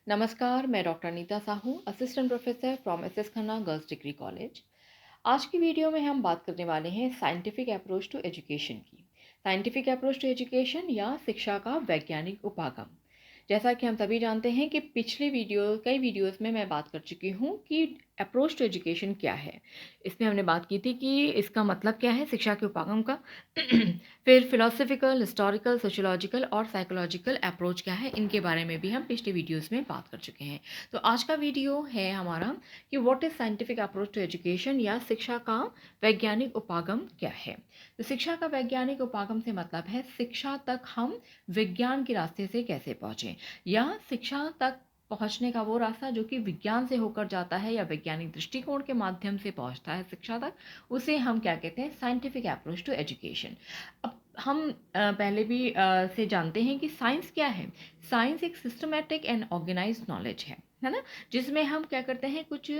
नमस्कार, मैं doctor Neeta Sahu, assistant professor from S S Khanna girls degree college. आज की वीडियो में हम बात करने वाले हैं साइंटिफिक अप्रोच टू एजुकेशन की। साइंटिफिक अप्रोच टू एजुकेशन या शिक्षा का वैज्ञानिक उपागम। जैसा कि हम सभी जानते हैं कि कई वीडियोस में मैं बात कर चुकी हूँ कि अप्रोच टू एजुकेशन क्या है। इसमें हमने बात की थी कि इसका मतलब क्या है शिक्षा के उपागम का। फिर फिलोसफिकल, हिस्टोरिकल, सोशियोलॉजिकल और साइकोलॉजिकल अप्रोच क्या है, इनके बारे में भी हम पिछले वीडियोस में बात कर चुके हैं। तो आज का वीडियो है हमारा कि what is scientific approach to education या शिक्षा का वैज्ञानिक उपागम क्या है। तो शिक्षा का वैज्ञानिक उपागम से मतलब है शिक्षा तक हम विज्ञान के रास्ते से कैसे पहुंचे, या शिक्षा तक पहुंचने का वो रास्ता जो कि विज्ञान से होकर जाता है या वैज्ञानिक दृष्टिकोण के माध्यम से पहुंचता है शिक्षा तक, उसे हम क्या कहते हैं, साइंटिफिक अप्रोच टू एजुकेशन। अब हम पहले भी से जानते हैं कि साइंस क्या है। साइंस एक सिस्टमैटिक एंड ऑर्गेनाइज्ड नॉलेज है ना, जिसमें हम क्या करते हैं, कुछ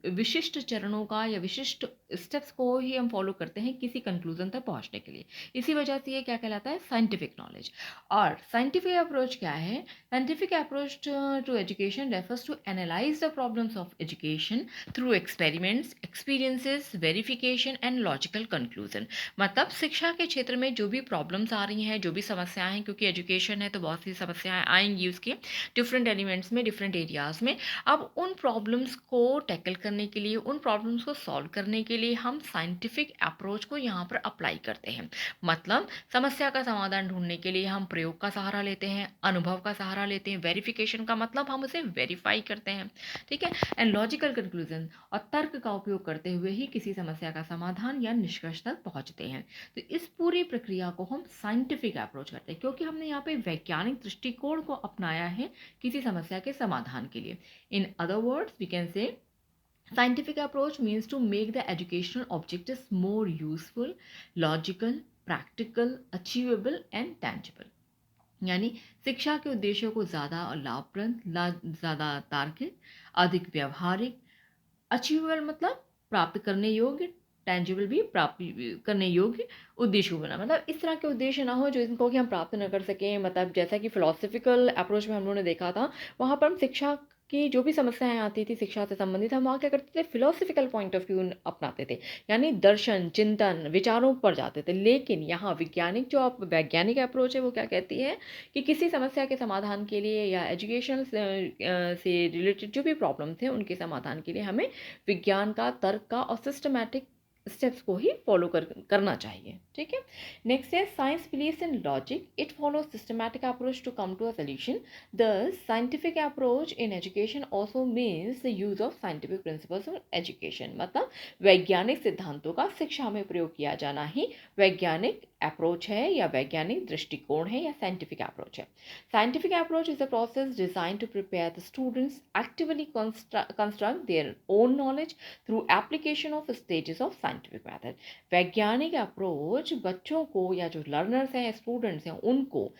विशिष्ट चरणों का या विशिष्ट स्टेप्स को ही हम फॉलो करते हैं किसी कंक्लूजन तक पहुंचने के लिए। इसी वजह से ये क्या कहलाता है, साइंटिफिक नॉलेज। और साइंटिफिक अप्रोच क्या है? Scientific approach to education refers to analyse the problems of education through experiments, experiences, verification and logical conclusion. मतलब शिक्षा के क्षेत्र में जो भी प्रॉब्लम्स आ रही हैं, जो भी समस्याएं हैं, क्योंकि एजुकेशन है तो बहुत सी समस्याएं आएंगी उसके डिफरेंट एलिमेंट्स में, डिफरेंट एरियाज में। अब उन प्रॉब्लम्स को टैकल करने के लिए, उन प्रॉब्लम्स को सॉल्व करने के लिए हम साइंटिफिक अप्रोच को यहाँ पर अप्लाई करते हैं। मतलब समस्या का समाधान ढूंढने के लिए हम प्रयोग का सहारा लेते हैं, अनुभव का सहारा लेते हैं। वेरिफिकेशन का मतलब हम उसे वेरीफाई करते हैं, ठीक है। एंड लॉजिकल कंक्लूजन, और तर्क का उपयोग करते हुए ही किसी समस्या का समाधान या निष्कर्ष तक पहुंचते हैं। तो इस पूरी प्रक्रिया को हम साइंटिफिक अप्रोच करते हैं, क्योंकि हमने यहाँ पे वैज्ञानिक दृष्टिकोण को अपनाया है किसी समस्या के समाधान के लिए। In other words we can say scientific approach means to make the educational objectives more useful, logical, practical, achievable and tangible। यानी शिक्षा के उद्देश्यों को ज़्यादा लाभप्रद, ज़्यादा तार्किक, अधिक व्यवहारिक, अचीवेबल मतलब प्राप्त करने योग्य, टेंजिबल भी प्राप्त करने योग्य उद्देश्य को बना। मतलब इस तरह के उद्देश्य ना हो जो इनको कि हम प्राप्त न कर सकें। मतलब जैसा कि फिलोसफिकल अप्रोच में हम लोगों ने देखा था, वहाँ पर हम शिक्षा की जो भी समस्याएं आती थी शिक्षा से संबंधित, हम वहाँ क्या करते थे, फिलोसफिकल पॉइंट ऑफ व्यू अपनाते थे, यानी दर्शन, चिंतन, विचारों पर जाते थे। लेकिन यहाँ वैज्ञानिक अप्रोच है वो क्या कहती है कि किसी समस्या के समाधान के लिए या एजुकेशन से रिलेटेड जो भी प्रॉब्लम थे उनके समाधान के लिए हमें विज्ञान का, तर्क का और सिस्टमैटिक स्टेप्स को ही फॉलो करना चाहिए, ठीक है। नेक्स्ट है science believes in logic, it follows systematic approach to come to a solution. The scientific approach in education also means the use of scientific principles in education. मतलब वैज्ञानिक सिद्धांतों का शिक्षा में प्रयोग किया जाना ही वैज्ञानिक अप्रोच है या वैज्ञानिक दृष्टिकोण है या साइंटिफिक अप्रोच है। Scientific approach is a process designed to prepare the students actively construct their own knowledge through application of stages of scientific method। वैज्ञानिक अप्रोच बच्चों को या जो लर्नर्स हैं, स्टूडेंट्स हैं, उनको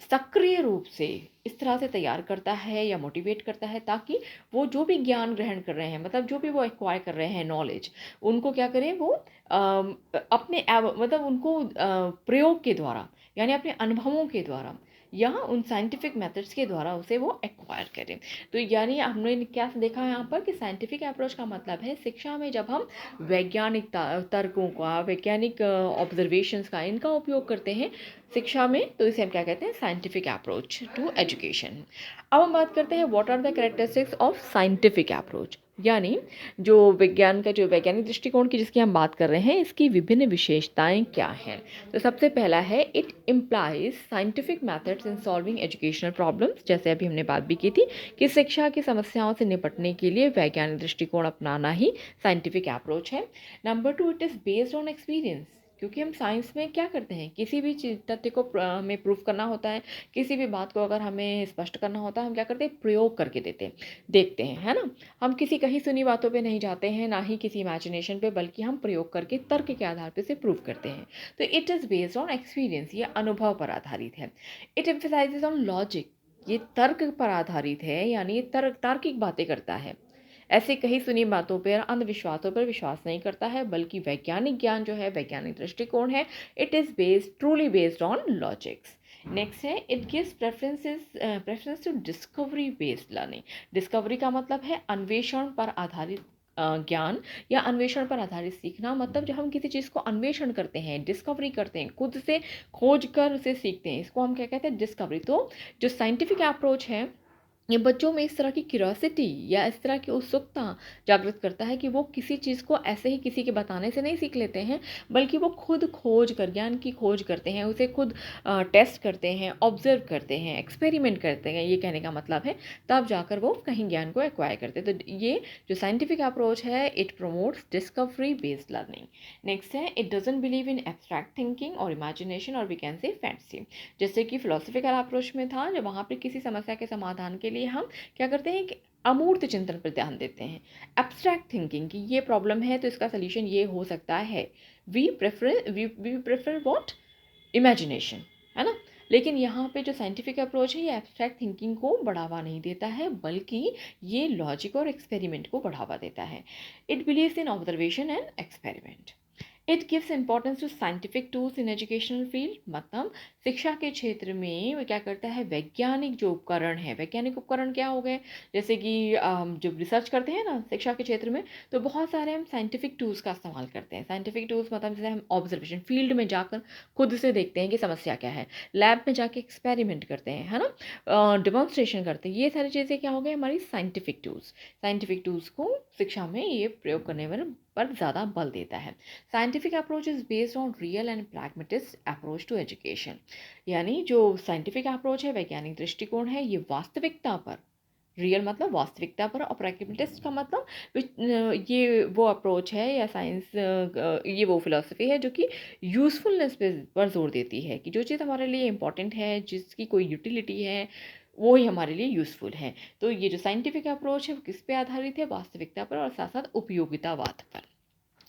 सक्रिय रूप से इस तरह से तैयार करता है या मोटिवेट करता है ताकि वो जो भी ज्ञान ग्रहण कर रहे हैं, मतलब जो भी वो एक्वायर कर रहे हैं नॉलेज, उनको क्या करें, वो मतलब उनको प्रयोग के द्वारा यानी अपने अनुभवों के द्वारा या उन साइंटिफिक मेथड्स के द्वारा उसे वो एक्वायर करें। तो यानी हमने क्या देखा यहाँ पर कि साइंटिफिक अप्रोच का मतलब है शिक्षा में जब हम वैज्ञानिक तर्कों का, वैज्ञानिक ऑब्जर्वेशंस का, इनका उपयोग करते हैं शिक्षा में, तो इसे हम क्या कहते हैं, साइंटिफिक अप्रोच टू एजुकेशन। अब हम बात करते हैं what are the characteristics of scientific approach, यानी जो वैज्ञानिक दृष्टिकोण की जिसकी हम बात कर रहे हैं, इसकी विभिन्न विशेषताएं क्या हैं। तो सबसे पहला है it implies scientific methods in solving educational problems. जैसे अभी हमने बात भी की थी कि शिक्षा की समस्याओं से निपटने के लिए वैज्ञानिक दृष्टिकोण अपनाना ही साइंटिफिक अप्रोच है। Number 2, it is based on experience, क्योंकि हम साइंस में क्या करते हैं, किसी भी तथ्य को हमें प्रूफ करना होता है, किसी भी बात को अगर हमें स्पष्ट करना होता है, हम क्या करते हैं, प्रयोग करके देखते हैं, है ना। हम किसी कहीं सुनी बातों पे नहीं जाते हैं, ना ही किसी इमेजिनेशन पे, बल्कि हम प्रयोग करके तर्क के आधार पे से प्रूव करते हैं। तो it is based on experience, ये अनुभव पर आधारित है। इट एम्फसाइजेज ऑन लॉजिक, ये तर्क पर आधारित है, यानी ये तार्किक बातें करता है, ऐसे कहीं सुनी बातों पर, अंधविश्वासों पर विश्वास नहीं करता है, बल्कि वैज्ञानिक ज्ञान जो है, वैज्ञानिक दृष्टिकोण है, it is truly based on logics. Next है it gives preference to discovery based learning. डिस्कवरी का मतलब है अन्वेषण पर आधारित ज्ञान या अन्वेषण पर आधारित सीखना। मतलब जब हम किसी चीज़ को अन्वेषण करते हैं, डिस्कवरी करते हैं, खुद से खोज कर उसे सीखते हैं, इसको हम क्या कहते हैं, डिस्कवरी। तो जो साइंटिफिक अप्रोच है ये बच्चों में इस तरह की क्यूरोसिटी या इस तरह की उत्सुकता जागृत करता है कि वो किसी चीज़ को ऐसे ही किसी के बताने से नहीं सीख लेते हैं, बल्कि वो खुद खोज कर ज्ञान की खोज करते हैं, उसे खुद टेस्ट करते हैं, ऑब्जर्व करते हैं, एक्सपेरिमेंट करते हैं। ये कहने का मतलब है तब जाकर वो कहीं ज्ञान को एक्वायर करते हैं। तो ये जो साइंटिफिक अप्रोच है it promotes discovery based learning. Next है it doesn't believe in abstract thinking और इमेजिनेशन और वी कैन से फैंसी। जैसे कि फिलोसफिकल अप्रोच में था, जब वहाँ पे किसी समस्या के समाधान के लिए हम क्या करते हैं कि अमूर्त चिंतन पर ध्यान देते हैं। एब्स्ट्रैक्ट थिंकिंग कि ये प्रॉब्लम है तो इसका सोल्यूशन ये हो सकता है। वी प्रेफर व्हाट, इमेजिनेशन, है ना। लेकिन यहाँ पे जो साइंटिफिक अप्रोच है ये एब्स्ट्रैक्ट थिंकिंग को बढ़ावा नहीं देता है, बल्कि ये लॉजिक और एक्सपेरिमेंट को बढ़ावा देता है। It believes in observation and experiment. It gives importance to scientific tools in educational field. मतलब शिक्षा के क्षेत्र में वो क्या करता है, वैज्ञानिक जो उपकरण है, वैज्ञानिक उपकरण क्या हो गए, जैसे कि जब रिसर्च करते हैं ना शिक्षा के क्षेत्र में, तो बहुत सारे हम साइंटिफिक टूल्स का इस्तेमाल करते हैं। साइंटिफिक टूल्स मतलब जैसे हम ऑब्जर्वेशन फील्ड में जाकर खुद से देखते हैं कि समस्या क्या है, लैब में जाके एक्सपेरिमेंट करते हैं, है ना, डिमॉन्स्ट्रेशन करते हैं। ये सारी चीज़ें क्या हो गई हमारी साइंटिफिक टूल्स। साइंटिफिक टूल्स को शिक्षा में ये प्रयोग करने पर ज़्यादा बल देता है। Scientific approach is based on real and pragmatist approach to education. यानी जो साइंटिफिक अप्रोच है, वैज्ञानिक दृष्टिकोण है, ये वास्तविकता पर, रियल मतलब वास्तविकता पर, और प्रैग्मेटिस्ट का मतलब ये वो अप्रोच है या साइंस, ये वो फिलॉसफी है जो कि यूज़फुलनेस पर जोर देती है कि जो चीज़ हमारे लिए इंपॉर्टेंट है, जिसकी कोई यूटिलिटी है, वो ही हमारे लिए यूज़फुल है। तो ये जो साइंटिफिक अप्रोच है वो किस पे आधारित है, वास्तविकता पर और साथ साथ उपयोगितावाद पर।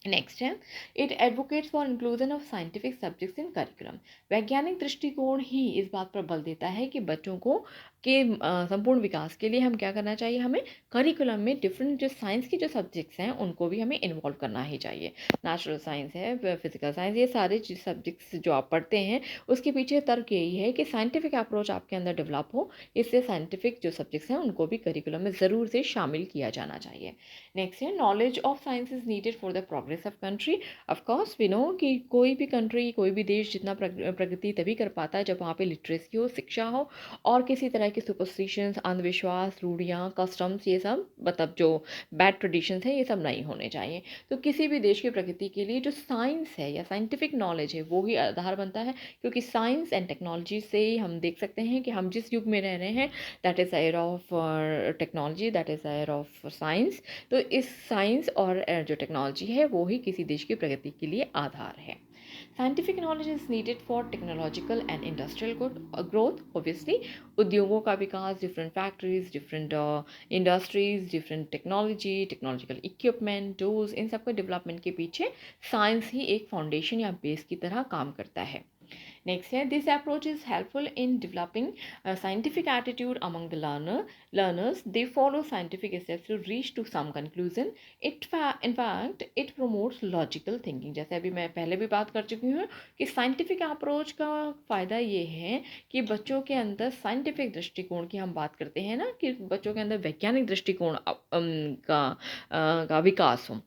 नेक्स्ट है it advocates for inclusion of scientific subjects in curriculum. वैज्ञानिक दृष्टिकोण ही इस बात पर बल देता है कि बच्चों को के संपूर्ण विकास के लिए हम क्या करना चाहिए, हमें करिकुलम में डिफरेंट जो साइंस के जो सब्जेक्ट्स हैं उनको भी हमें इन्वॉल्व करना ही चाहिए। नेचुरल साइंस है, फिजिकल साइंस, ये सारे सब्जेक्ट्स जो आप पढ़ते हैं उसके पीछे तर्क यही है कि साइंटिफिक अप्रोच आपके अंदर डेवलप हो। इससे साइंटिफिक जो सब्जेक्ट्स हैं उनको भी करिकुलम में ज़रूर से शामिल किया जाना चाहिए। नेक्स्ट है knowledge of science is needed for the progress of country. Of course we know कि कोई भी कंट्री, कोई भी देश जितना प्रगति तभी कर पाता है जब वहाँ पे लिटरेसी हो, शिक्षा हो, और किसी तरह के सुपरस्टिशंस, अंधविश्वास, रूढ़ियाँ, कस्टम्स, ये सब मतलब जो बैड ट्रेडिशंस हैं ये सब नहीं होने चाहिए। तो किसी भी देश की प्रगति के लिए जो साइंस है या साइंटिफिक नॉलेज है वो ही आधार बनता है, क्योंकि साइंस एंड टेक्नोलॉजी से ही हम देख सकते हैं कि हम जिस युग में रह रहे हैं, that is air of technology, that is air of science. तो इस साइंस और जो टेक्नोलॉजी है वो ही किसी देश की प्रगति के लिए आधार है। Scientific knowledge is needed for technological and industrial growth. Obviously उद्योगों का विकास, different factories, different industries, different technology, technological equipment, tools, इन सब के डेवलपमेंट के पीछे साइंस ही एक फाउंडेशन या बेस की तरह काम करता है। Next है this approach is helpful in developing a scientific attitude among the learners. They follow scientific steps to reach to some conclusion. In fact it promotes logical thinking. जैसे अभी मैं पहले भी बात कर चुकी हूँ कि साइंटिफिक अप्रोच का फ़ायदा ये है कि बच्चों के अंदर साइंटिफिक दृष्टिकोण की हम बात करते हैं ना, कि बच्चों के अंदर वैज्ञानिक दृष्टिकोण का विकास हो।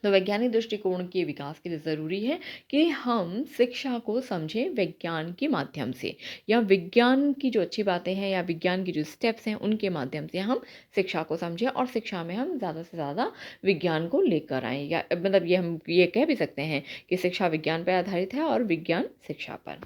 तो वैज्ञानिक दृष्टिकोण के विकास के लिए ज़रूरी है कि हम शिक्षा को समझें विज्ञान के माध्यम से, या विज्ञान की जो अच्छी बातें हैं या विज्ञान की जो स्टेप्स हैं उनके माध्यम से हम शिक्षा को समझें, और शिक्षा में हम ज़्यादा से ज़्यादा विज्ञान को लेकर आएँ, या मतलब ये हम ये कह भी सकते हैं कि शिक्षा विज्ञान पर आधारित है और विज्ञान शिक्षा पर।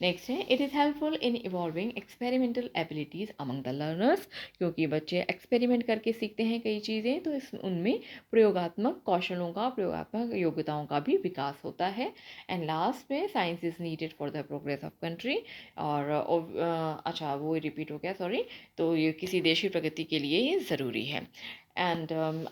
नेक्स्ट है it is helpful in evolving experimental abilities among the learners. क्योंकि बच्चे एक्सपेरिमेंट करके सीखते हैं कई चीज़ें, तो इस उनमें प्रयोगात्मक कौशलों का, प्रयोगात्मक योग्यताओं का भी विकास होता है। एंड लास्ट में science is needed for the progress of country. और अच्छा वो रिपीट हो गया, सॉरी। तो ये किसी देश की प्रगति के लिए ये ज़रूरी है। एंड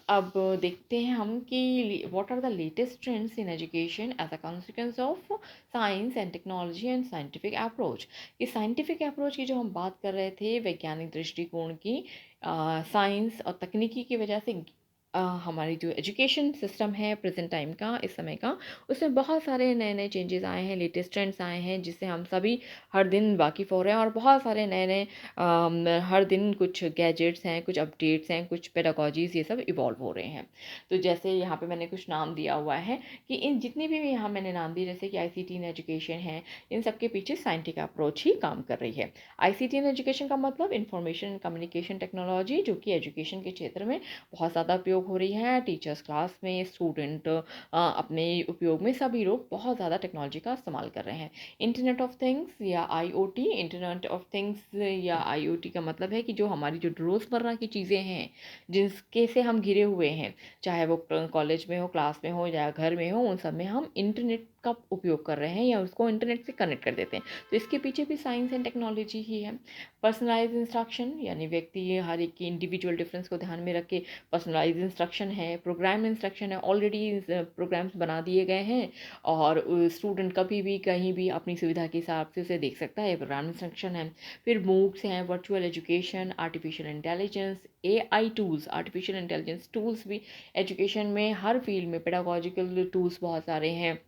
अब देखते हैं हम कि what are the latest trends in education as a consequence of science and technology and scientific approach. कि साइंटिफिक अप्रोच की जो हम बात कर रहे थे, वैज्ञानिक दृष्टिकोण की, साइंस और तकनीकी की वजह से हमारी जो एजुकेशन सिस्टम है प्रेजेंट टाइम का, इस समय का, उसमें बहुत सारे नए-नए चेंजेस आए हैं, लेटेस्ट ट्रेंड्स आए हैं, जिससे हम सभी हर दिन वाकिफ़ हो रहे हैं और बहुत सारे नए-नए हर दिन कुछ गैजेट्स हैं, कुछ अपडेट्स हैं, कुछ पेडागॉजीज़ ये सब इवॉल्व हो रहे हैं। तो जैसे यहाँ पे मैंने कुछ नाम दिया हुआ है कि इन जितनी भी यहाँ मैंने नाम दिए, जैसे कि आईसीटी इन एजुकेशन है, इन सब के पीछे साइंटिफिक अप्रोच ही काम कर रही है। आईसीटी इन एजुकेशन का मतलब इंफॉर्मेशन एंड कम्युनिकेशन टेक्नोलॉजी, जो कि एजुकेशन के क्षेत्र में बहुत ज़्यादा उपयोग हो रही है। टीचर्स क्लास में, स्टूडेंट अपने उपयोग में, सभी लोग बहुत ज़्यादा टेक्नोलॉजी का इस्तेमाल कर रहे हैं। इंटरनेट ऑफ थिंग्स या आईओटी, इंटरनेट ऑफ थिंग्स या आईओटी का मतलब है कि जो हमारी जो रोज़मर्रा की चीज़ें हैं, जिसके से हम घिरे हुए हैं, चाहे वो कॉलेज में हो, क्लास में हो या घर में हो, उन सब में हम इंटरनेट का उपयोग कर रहे हैं या उसको इंटरनेट से कनेक्ट कर देते हैं। तो इसके पीछे भी साइंस एंड टेक्नोलॉजी ही है। पर्सनलाइज इंस्ट्रक्शन, यानी व्यक्ति हर एक की इंडिविजुअल डिफरेंस को ध्यान में रख के पर्सनलाइज इंस्ट्रक्शन है। प्रोग्राम इंस्ट्रक्शन है, ऑलरेडी प्रोग्राम्स बना दिए गए हैं और स्टूडेंट कभी भी कहीं भी अपनी सुविधा के हिसाब से उसे देख सकता है। प्रोग्राम इंस्ट्रक्शन है। फिर मूक्स हैं, virtual education, artificial intelligence, AI tools, artificial intelligence tools भी एजुकेशन में हर फील्ड में, पेडागॉजिकल टूल्स बहुत सारे हैं,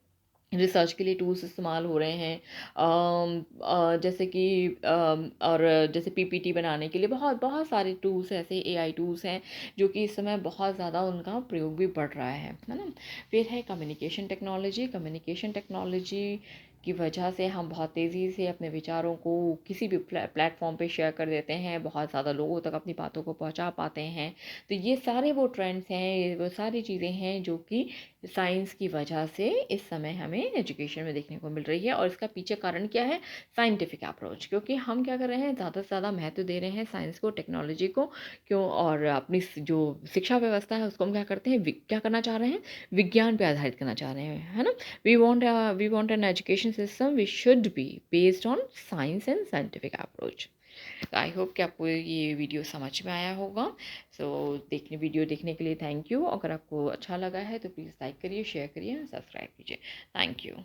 रिसर्च के लिए टूल्स इस्तेमाल हो रहे हैं। जैसे कि और जैसे पीपीटी बनाने के लिए बहुत बहुत सारे टूल्स ऐसे एआई टूल्स हैं, जो कि इस समय बहुत ज़्यादा उनका प्रयोग भी बढ़ रहा है ना। फिर है कम्युनिकेशन टेक्नोलॉजी। कम्युनिकेशन टेक्नोलॉजी की वजह से हम बहुत तेज़ी से अपने विचारों को किसी भी प्लेटफॉर्म पे शेयर कर देते हैं, बहुत ज़्यादा लोगों तक अपनी बातों को पहुंचा पाते हैं। तो ये सारे वो ट्रेंड्स हैं, ये वो सारी चीज़ें हैं जो कि साइंस की वजह से इस समय हमें एजुकेशन में देखने को मिल रही है। और इसका पीछे कारण क्या है? Scientific approach. क्योंकि हम क्या कर रहे हैं, ज़्यादा से ज़्यादा महत्व दे रहे हैं साइंस को, टेक्नोलॉजी को, क्यों, और अपनी जो शिक्षा व्यवस्था है उसको हम क्या करते हैं, क्या करना चाह रहे हैं, विज्ञान पे आधारित करना चाह रहे हैं, है ना। We want an education system which should be based on science and scientific approach. I hope कि आपको ये वीडियो समझ में आया होगा। सो वीडियो देखने के लिए थैंक यू। अगर आपको अच्छा लगा है तो प्लीज़ लाइक करिए, शेयर करिए, सब्सक्राइब कीजिए। Thank you.